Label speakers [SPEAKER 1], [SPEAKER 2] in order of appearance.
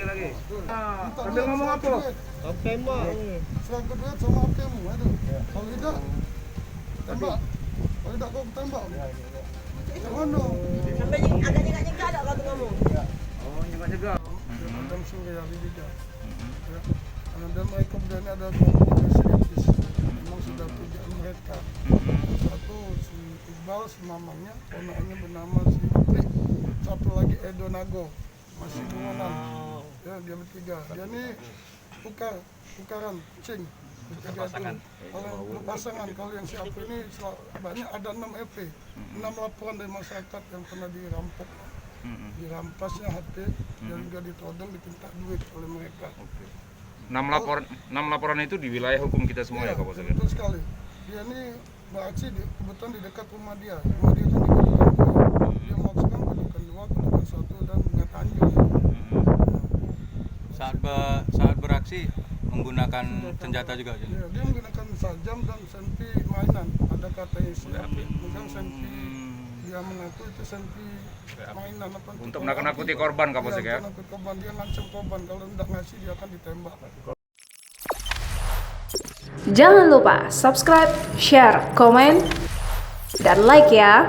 [SPEAKER 1] Lagi. Sambil ngomong apa?
[SPEAKER 2] Tembak. Serang kedua sama ATM. Kalau tidak, tembak. Kalau tidak kau tembak. Jangan dong.
[SPEAKER 3] Sampai agak nyegah ada kalau ngomong.
[SPEAKER 1] Oh, nyegah.
[SPEAKER 2] Dan suruh hari juga. Dan mereka berani ada komunikasi. Memang sudah tujuan mereka. Satu si Iqbal, si mamangnya, ponaknya bernama si Apri. Satu lagi Edo Nago, masih bunganan. Ya, dia bertiga. Dia ini tukaran kucing. Bertiga itu. Kalau pasangan, kalau yang si Apri ini banyak ada 6 EP. 6 laporan dari masyarakat yang pernah dirampok. Dirampasnya HP, dan juga ditodong, dipinta duit oleh mereka.
[SPEAKER 4] 6 laporan itu di wilayah hukum kita semua ya, Kapolsek?
[SPEAKER 2] Betul sekali. Dia ini beraksi kebetulan di dekat rumah dia. Rumah dia kan di Kedukan 2. Dia maksudkan Kedukan 2, Kedukan 1 dan Bunga Tanjung.
[SPEAKER 5] Saat beraksi menggunakan senjata juga?
[SPEAKER 2] Ya, dia menggunakan sajam dan senpi mainan. Ada katanya siap. Mungkin senpi dia mengaku itu senpi mainan apa?
[SPEAKER 4] Untuk menakut-nakuti korban, Kapolsek ya?
[SPEAKER 2] Menakut korban, dia ngancam korban. Kalau tidak ngasih dia akan ditembak.
[SPEAKER 6] Jangan lupa subscribe, share, komen, dan like ya.